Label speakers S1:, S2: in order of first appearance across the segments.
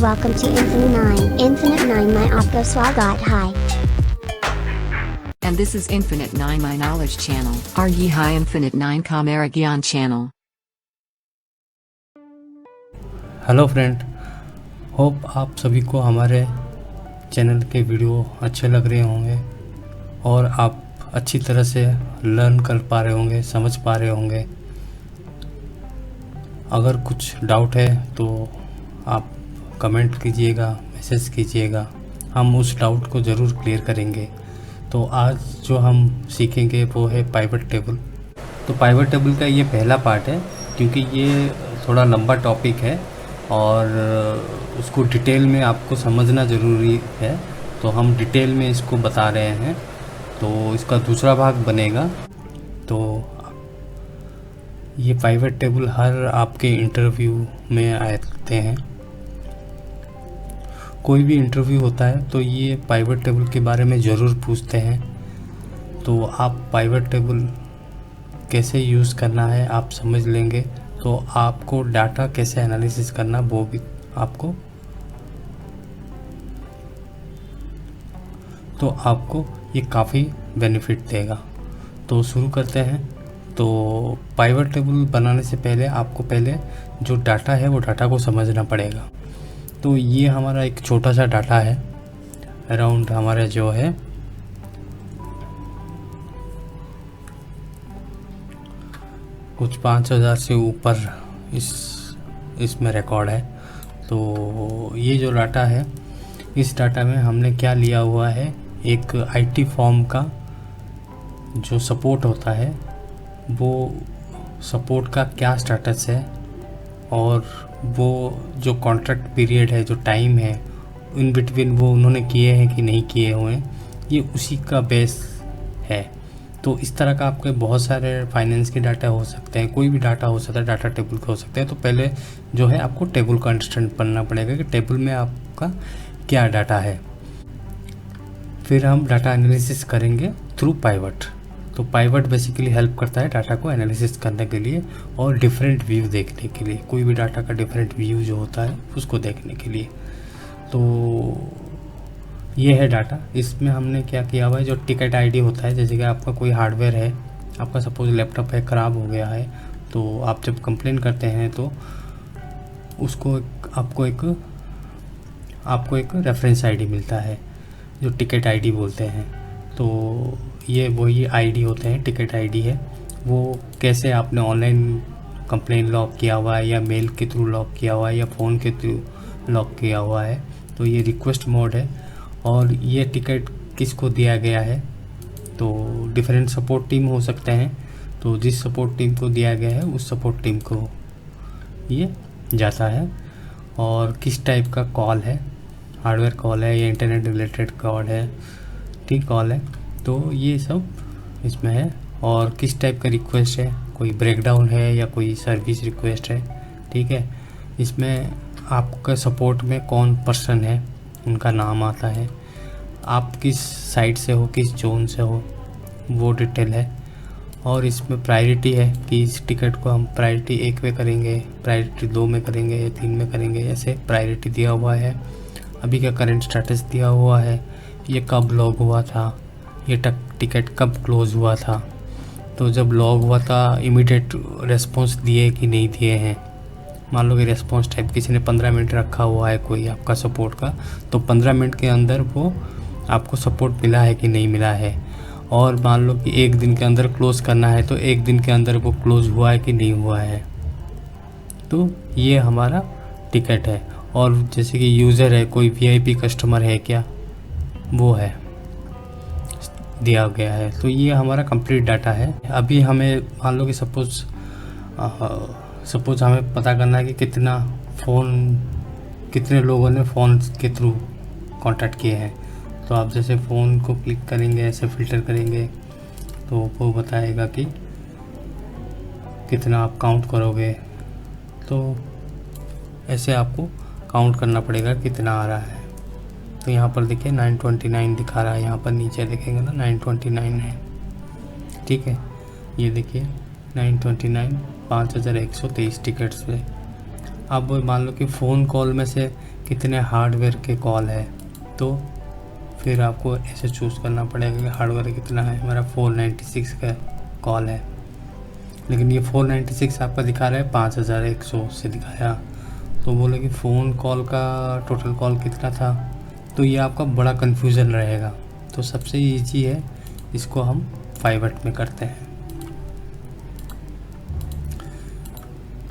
S1: Welcome to Infinite 9. Infinite 9 मैं आपका स्वागत है.
S2: And this is Infinite 9 My Knowledge Channel. Are ye high Infinite 9 का मेरा ज्ञान चैनल.
S3: हेलो फ्रेंड, होप आप सभी को हमारे चैनल के वीडियो अच्छे लग रहे होंगे और आप अच्छी तरह से लर्न कर पा रहे होंगे, समझ पा रहे होंगे. अगर कुछ डाउट है तो आप कमेंट कीजिएगा, मैसेज कीजिएगा, हम उस डाउट को ज़रूर क्लियर करेंगे. तो आज जो हम सीखेंगे वो है पाइवट टेबल. तो पाइवट टेबल का ये पहला पार्ट है क्योंकि ये थोड़ा लंबा टॉपिक है और उसको डिटेल में आपको समझना ज़रूरी है. तो हम डिटेल में इसको बता रहे हैं. तो इसका दूसरा भाग बनेगा. तो ये पाइवट टेबल हर आपके इंटरव्यू में आते हैं. कोई भी इंटरव्यू होता है तो ये पाइवट टेबल के बारे में ज़रूर पूछते हैं. तो आप पाइवट टेबल कैसे यूज़ करना है आप समझ लेंगे तो आपको डाटा कैसे एनालिसिस करना वो भी आपको ये काफ़ी बेनिफिट देगा. तो शुरू करते हैं. तो पाइवट टेबल बनाने से पहले आपको जो डाटा है वो डाटा को समझना पड़ेगा. तो ये हमारा एक छोटा सा डाटा है. अराउंड हमारा जो है कुछ 5000 से ऊपर इसमें रिकॉर्ड है. तो ये जो डाटा है, इस डाटा में हमने क्या लिया हुआ है, एक आईटी फॉर्म का जो सपोर्ट होता है वो सपोर्ट का क्या स्टेटस है और वो जो कॉन्ट्रैक्ट पीरियड है, जो टाइम है इन बिटवीन वो उन्होंने किए हैं कि नहीं किए हुए हैं, ये उसी का बेस है. तो इस तरह का आपके बहुत सारे फाइनेंस के डाटा हो सकते हैं, कोई भी डाटा हो सकता है, डाटा टेबल के हो सकते हैं. तो पहले जो है आपको टेबल का अंडरस्टैंड करना पड़ेगा कि टेबल में आपका क्या डाटा है. फिर हम डाटा एनालिसिस करेंगे थ्रू पाइवट. तो पाइवट बेसिकली हेल्प करता है डाटा को एनालिसिस करने के लिए और डिफरेंट व्यू देखने के लिए. कोई भी डाटा का डिफरेंट व्यू जो होता है उसको देखने के लिए. तो ये है डाटा. इसमें हमने क्या किया हुआ है, जो टिकट आईडी होता है, जैसे कि आपका कोई हार्डवेयर है, आपका सपोज लैपटॉप है, ख़राब हो गया है, तो आप जब कंप्लेन करते हैं तो उसको आपको एक रेफरेंस आईडी मिलता है जो टिकट आईडी बोलते हैं. तो ये वही आईडी होते हैं, टिकट आईडी है. वो कैसे आपने ऑनलाइन कंप्लेन लॉग किया हुआ है या मेल के थ्रू लॉग किया हुआ है या फ़ोन के थ्रू लॉग किया हुआ है. तो ये रिक्वेस्ट मोड है. और ये टिकट किसको दिया गया है, तो डिफरेंट सपोर्ट टीम हो सकते हैं. तो जिस सपोर्ट टीम को दिया गया है उस सपोर्ट टीम को ये जाता है. और किस टाइप का कॉल है, हार्डवेयर कॉल है या इंटरनेट रिलेटेड कॉल है, ठीक कॉल है, तो ये सब इसमें है. और किस टाइप का रिक्वेस्ट है, कोई ब्रेकडाउन है या कोई सर्विस रिक्वेस्ट है, ठीक है. इसमें आपका सपोर्ट में कौन पर्सन है उनका नाम आता है, आप किस साइड से हो, किस जोन से हो, वो डिटेल है. और इसमें प्रायोरिटी है कि इस टिकट को हम प्रायोरिटी 1 में करेंगे, प्रायोरिटी 2 में करेंगे या 3 में करेंगे, ऐसे प्रायोरिटी दिया हुआ है. अभी का करंट स्टेटस दिया हुआ है, ये कब लॉग हुआ था, ये टिकट कब क्लोज़ हुआ था. तो जब लॉग हुआ था इमीडिएट रेस्पॉन्स दिए कि नहीं दिए हैं. मान लो कि रेस्पॉन्स टाइप किसी ने 15 मिनट रखा हुआ है कोई आपका सपोर्ट का, तो 15 मिनट के अंदर वो आपको सपोर्ट मिला है कि नहीं मिला है. और मान लो कि 1 दिन के अंदर क्लोज़ करना है तो 1 दिन के अंदर वो क्लोज़ हुआ है कि नहीं हुआ है. तो ये हमारा टिकट है. और जैसे कि यूज़र है, कोई वीआईपी कस्टमर है क्या, वो है दिया गया है. तो ये हमारा कंप्लीट डाटा है. अभी हमें मान लो कि सपोज हमें पता करना है कि कितने लोगों ने फ़ोन के थ्रू कांटेक्ट किए हैं. तो आप जैसे फ़ोन को क्लिक करेंगे, ऐसे फ़िल्टर करेंगे तो वो बताएगा कि कितना आप काउंट करोगे. तो ऐसे आपको काउंट करना पड़ेगा कितना आ रहा है. तो यहाँ पर देखिए 929 दिखा रहा है, यहाँ पर नीचे देखेंगे ना 929 है, ठीक है. ये देखिए 929 5123 टिकट्स पे. अब मान लो कि फ़ोन कॉल में से कितने हार्डवेयर के कॉल है, तो फिर आपको ऐसे चूज़ करना पड़ेगा कि हार्डवेयर कितना है। मेरा 496 का कॉल है, लेकिन ये 496 आपका दिखा रहा है 5100 से दिखाया। तो बोले कि फ़ोन कॉल का टोटल कॉल कितना था, तो ये आपका बड़ा कन्फ्यूज़न रहेगा। तो सबसे ईजी है, इसको हम फाइवर्ट में करते हैं।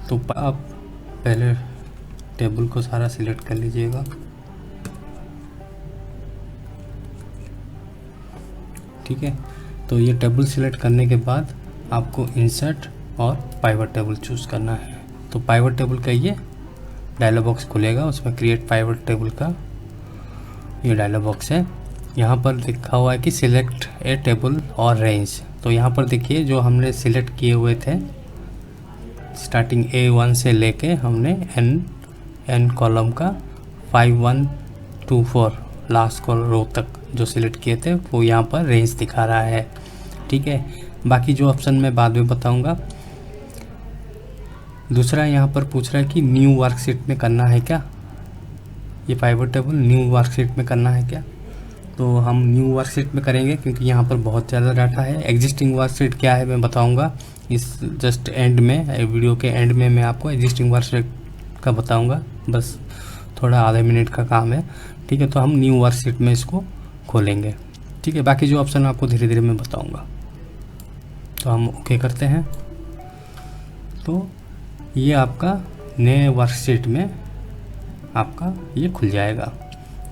S3: तो आप पहले टेबल को सारा सिलेक्ट कर लीजिएगा। ठीक है, तो ये टेबल सिलेक्ट करने के बाद आपको इंसर्ट और पाइवट टेबल चूज़ करना है। तो पाइवट टेबल का ये डायलॉग बॉक्स खुलेगा, उसमें क्रिएट पाइवट टेबल का ये डायलॉग बॉक्स है। यहाँ पर लिखा हुआ है कि सिलेक्ट ए टेबल और रेंज। तो यहाँ पर देखिए जो हमने सिलेक्ट किए हुए थे स्टार्टिंग A1 से लेके हमने n कॉलम का 5124 लास्ट कॉल रो तक जो सिलेक्ट किए थे वो यहाँ पर रेंज दिखा रहा है। ठीक है, बाकी जो ऑप्शन मैं बाद में बताऊँगा। दूसरा यहाँ पर पूछ रहा है कि न्यू वर्कशीट में करना है क्या, ये पाइवट टेबल न्यू वर्कशीट में करना है क्या। तो हम न्यू वर्कशीट में करेंगे क्योंकि यहाँ पर बहुत ज़्यादा डाटा है। एग्जिस्टिंग वर्कशीट क्या है मैं बताऊँगा इस जस्ट एंड में, वीडियो के एंड में मैं आपको एग्जिस्टिंग वर्कशीट का बताऊँगा। बस थोड़ा आधे मिनट का काम है। ठीक है, तो हम न्यू वर्कशीट में इसको खोलेंगे। ठीक है, बाकी जो ऑप्शन आपको धीरे धीरे मैं बताऊँगा। तो हम ओके करते हैं। तो ये आपका नए वर्कशीट में आपका ये खुल जाएगा।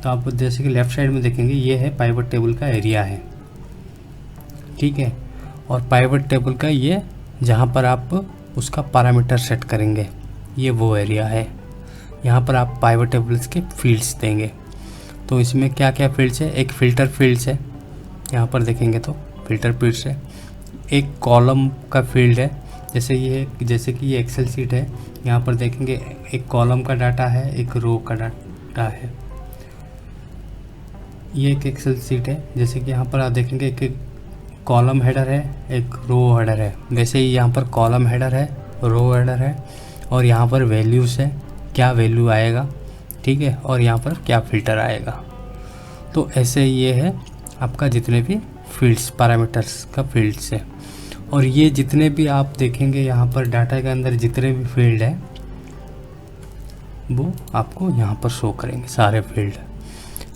S3: तो आप जैसे कि लेफ़्ट साइड में देखेंगे ये है पाइवट टेबल का एरिया है। ठीक है, और पाइवट टेबल का ये जहाँ पर आप उसका पैरामीटर सेट करेंगे ये वो एरिया है। यहाँ पर आप पाइवट टेबल्स के फील्ड्स देंगे। तो इसमें क्या क्या फील्ड्स है, एक फ़िल्टर फील्ड्स है, यहाँ पर देखेंगे तो फ़िल्टर फील्ड्स है। एक कॉलम का फील्ड है, जैसे कि ये एक्सेल सीट है, यहाँ पर देखेंगे एक कॉलम का डाटा है, एक रो का डाटा है। ये एक एक्सेल सीट है, जैसे कि यहाँ पर आप देखेंगे एक कॉलम हेडर है, एक रो हेडर है। वैसे ही यहाँ पर कॉलम हेडर है, रो हेडर है, और यहाँ पर वैल्यूज़ है, क्या वैल्यू आएगा। ठीक है, और यहाँ पर क्या फ़िल्टर आएगा। तो ऐसे ये है आपका जितने भी फील्ड्स पैरामीटर्स का फील्ड्स है। और ये जितने भी आप देखेंगे यहाँ पर डाटा के अंदर जितने भी फील्ड है वो आपको यहाँ पर शो करेंगे सारे फील्ड।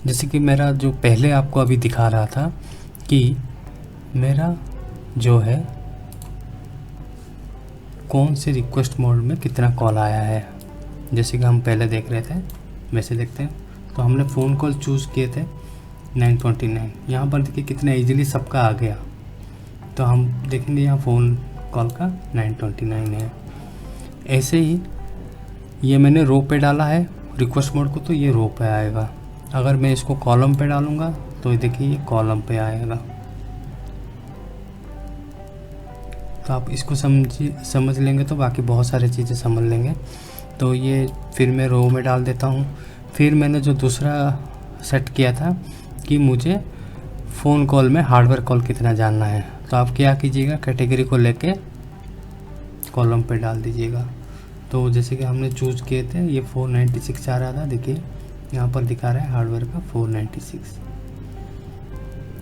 S3: जैसे कि मेरा जो पहले आपको अभी दिखा रहा था कि मेरा जो है कौन से रिक्वेस्ट मोड में कितना कॉल आया है, जैसे कि हम पहले देख रहे थे वैसे देखते हैं। तो हमने फ़ोन कॉल चूज़ किए थे 929, यहाँ पर देखिए कितना इजीली सबका आ गया। तो हम देखेंगे यहाँ फ़ोन कॉल का 929 है। ऐसे ही ये मैंने रो पे डाला है रिक्वेस्ट मोड को, तो ये रो पे आएगा। अगर मैं इसको कॉलम पे डालूँगा तो देखिए ये कॉलम पे आएगा। तो आप इसको समझ लेंगे तो बाकी बहुत सारी चीज़ें समझ लेंगे। तो ये फिर मैं रो में डाल देता हूँ। फिर मैंने जो दूसरा सेट किया था कि मुझे फ़ोन कॉल में हार्डवेयर कॉल कितना जानना है, तो आप क्या कीजिएगा कैटेगरी को लेके कॉलम पे डाल दीजिएगा। तो जैसे कि हमने चूज़ किए थे ये 496 आ रहा था, देखिए यहाँ पर दिखा रहा है हार्डवेयर का 496।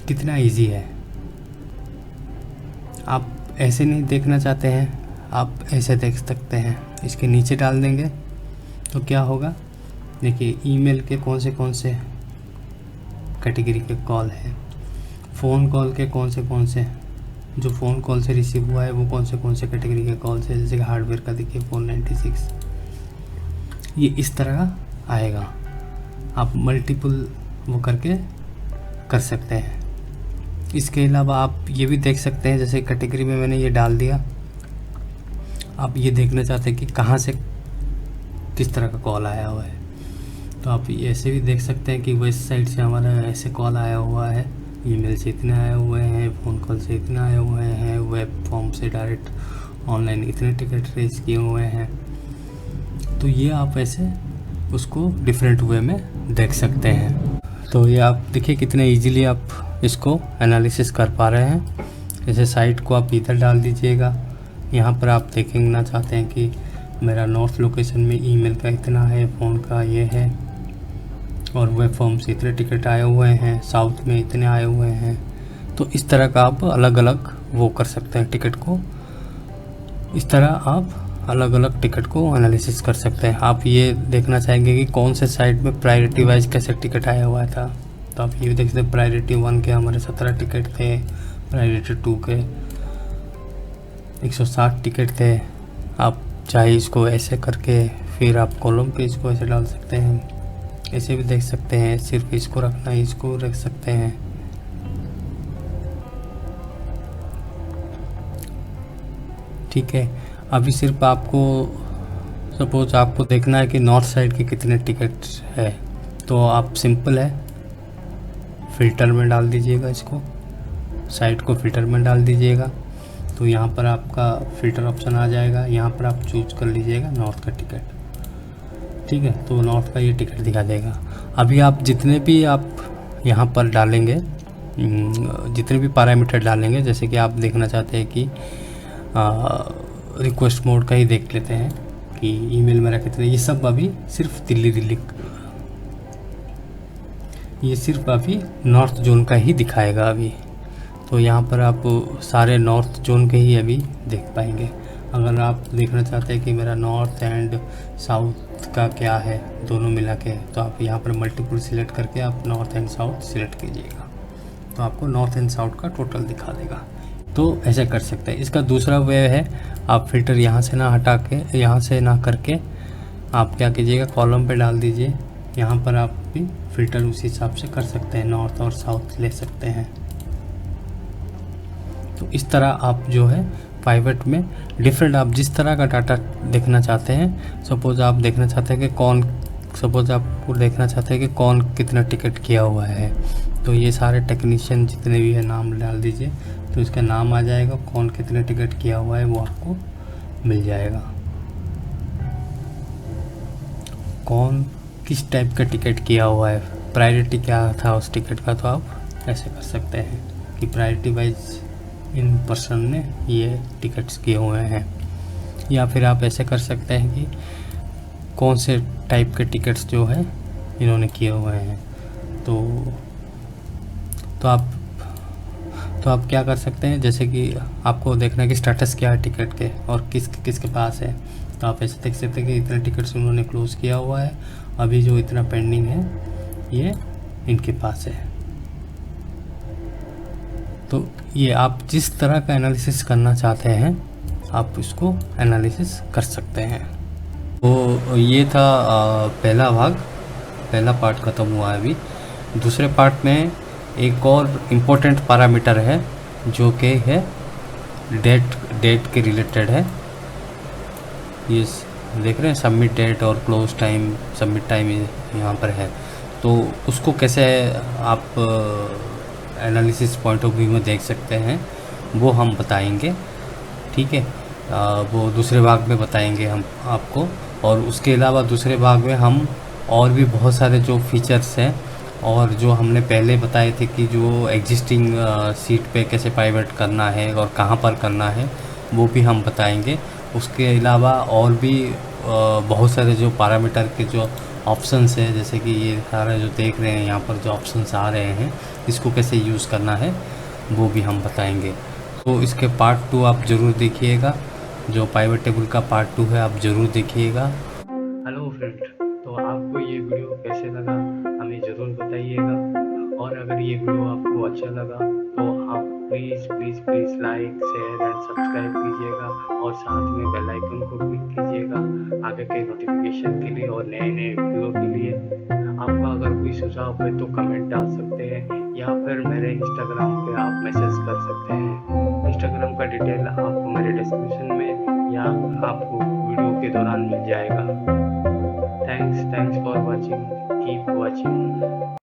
S3: कितना इजी है। आप ऐसे नहीं देखना चाहते हैं आप ऐसे देख सकते हैं, इसके नीचे डाल देंगे तो क्या होगा, देखिए ईमेल के कौन से कैटेगरी के कॉल है, फ़ोन कॉल के कौन से जो फ़ोन कॉल से रिसीव हुआ है वो कौन से कैटेगरी के कॉल से, जैसे कि हार्डवेयर का देखिए 496। ये इस तरह आएगा। आप मल्टीपल वो करके कर सकते हैं। इसके अलावा आप ये भी देख सकते हैं, जैसे कैटेगरी में मैंने ये डाल दिया। आप ये देखना चाहते हैं कि कहाँ से किस तरह का कॉल आया हुआ है, तो आप ऐसे भी देख सकते हैं कि वेस्ट साइड से हमारा ऐसे कॉल आया हुआ है, ईमेल से इतने आए हुए हैं, फ़ोन कॉल से इतने आए हुए हैं, वेब फॉर्म से डायरेक्ट ऑनलाइन इतने टिकट रेज किए हुए हैं। तो ये आप ऐसे उसको डिफरेंट वे में देख सकते हैं। तो ये आप देखिए कितने इजीली आप इसको एनालिसिस कर पा रहे हैं। जैसे साइट को आप इधर डाल दीजिएगा, यहाँ पर आप देखना चाहते हैं कि मेरा नॉर्थ लोकेशन में ईमेल का इतना है, फ़ोन का ये है, और वेब फॉर्म से इतने टिकट आए हुए हैं, साउथ में इतने आए हुए हैं। तो इस तरह का आप अलग अलग वो कर सकते हैं टिकट को। इस तरह आप अलग अलग टिकट को एनालिसिस कर सकते हैं। आप ये देखना चाहेंगे कि कौन से साइट में प्रायोरिटी वाइज कैसे टिकट आया हुआ था, तो आप ये देख सकते हैं प्रायोरिटी 1 के हमारे 17 टिकट थे, प्रायोरिटी 2 के 160 टिकट थे। आप चाहे इसको ऐसे करके फिर आप कॉलम पे इसको ऐसे डाल सकते हैं, ऐसे भी देख सकते हैं, सिर्फ इसको रखना है इसको रख सकते हैं। ठीक है, अभी सिर्फ आपको सपोज आपको देखना है कि नॉर्थ साइड के कितने टिकट है, तो आप सिंपल है फ़िल्टर में डाल दीजिएगा, इसको साइट को फ़िल्टर में डाल दीजिएगा। तो यहाँ पर आपका फ़िल्टर ऑप्शन आ जाएगा, यहाँ पर आप चूज कर लीजिएगा नॉर्थ का टिकट। ठीक है, तो नॉर्थ का ये टिकट दिखा देगा। अभी आप जितने भी आप यहाँ पर डालेंगे, जितने भी पैरामीटर डालेंगे, जैसे कि आप देखना चाहते हैं कि रिक्वेस्ट मोड का ही देख लेते हैं कि ईमेल मेरा कितने, ये सब अभी सिर्फ दिल्ली ये सिर्फ अभी नॉर्थ जोन का ही दिखाएगा अभी। तो यहाँ पर आप सारे नॉर्थ जोन के ही अभी देख पाएंगे। अगर आप देखना चाहते हैं कि मेरा नॉर्थ एंड साउथ का क्या है दोनों मिला के, तो आप यहाँ पर मल्टीपल सिलेक्ट करके आप नॉर्थ एंड साउथ सिलेक्ट कीजिएगा, तो आपको नॉर्थ एंड साउथ का टोटल दिखा देगा। तो ऐसे कर सकते हैं। इसका दूसरा वे है, आप फिल्टर यहाँ से ना हटा के, यहाँ से ना करके आप क्या कीजिएगा, कॉलम पे डाल दीजिए। यहाँ पर आप भी फ़िल्टर उसी हिसाब से कर सकते हैं, नॉर्थ और साउथ ले सकते हैं। तो इस तरह आप जो है पाइवट में डिफरेंट, आप जिस तरह का डाटा देखना चाहते हैं, सपोज़ आप देखना चाहते हैं कि कौन कितना टिकट किया हुआ है, तो ये सारे टेक्नीशियन जितने भी है नाम डाल दीजिए, तो इसका नाम आ जाएगा, कौन कितने टिकट किया हुआ है वो आपको मिल जाएगा। कौन किस टाइप का टिकट किया हुआ है, प्रायोरिटी क्या था उस टिकट का, तो आप ऐसे कर सकते हैं कि प्रायोरिटी वाइज इन पर्सन ने ये टिकट्स किए हुए हैं। या फिर आप ऐसे कर सकते हैं कि कौन से टाइप के टिकट्स जो है इन्होंने किए हुए हैं। तो आप क्या कर सकते हैं, जैसे कि आपको देखना है कि स्टेटस क्या है टिकट के और किसके पास है, तो आप ऐसे देख सकते हैं कि इतने टिकट्स उन्होंने क्लोज़ किया हुआ है, अभी जो इतना पेंडिंग है ये इनके पास है। तो ये आप जिस तरह का एनालिसिस करना चाहते हैं आप इसको एनालिसिस कर सकते हैं। तो ये था पहला पार्ट ख़त्म हुआ है। अभी दूसरे पार्ट में एक और इम्पोर्टेंट पैरामीटर है जो कि है डेट के रिलेटेड है। ये देख रहे हैं सबमिट डेट और क्लोज टाइम, सबमिट टाइम यहाँ पर है। तो उसको कैसे आप एनालिसिस पॉइंट ऑफ व्यू में देख सकते हैं वो हम बताएंगे। ठीक है, वो दूसरे भाग में बताएंगे हम आपको। और उसके अलावा दूसरे भाग में हम और भी बहुत सारे जो फीचर्स हैं और जो हमने पहले बताए थे कि जो एग्जिस्टिंग सीट पे कैसे पाइवट करना है और कहाँ पर करना है वो भी हम बताएंगे। उसके अलावा और भी बहुत सारे जो पैरामीटर के जो ऑप्शंस है, जैसे कि ये सारा जो देख रहे हैं यहाँ पर जो ऑप्शंस आ रहे हैं इसको कैसे यूज़ करना है वो भी हम बताएंगे। तो इसके पार्ट 2 आप ज़रूर देखिएगा, जो पाइवट टेबल का पार्ट 2 है आप ज़रूर देखिएगा। हेलो फ्रेंड, तो आपको ये वीडियो कैसे लगा हमें ज़रूर बताइएगा। और अगर ये वीडियो आपको अच्छा लगा तो आप please like share and subscribe कीजिएगा और साथ में बेल आइकन को क्लिक कीजिएगा आगे के नोटिफिकेशन के लिए और नए वीडियो के लिए। आपका अगर कोई सुझाव है तो कमेंट डाल सकते हैं या फिर मेरे इंस्टाग्राम पे आप मैसेज कर सकते हैं। इंस्टाग्राम का डिटेल आपको मेरे डिस्क्रिप्शन में या आपको वीडियो के दौरान मिल जाएगा। Thanks for watching, keep watching.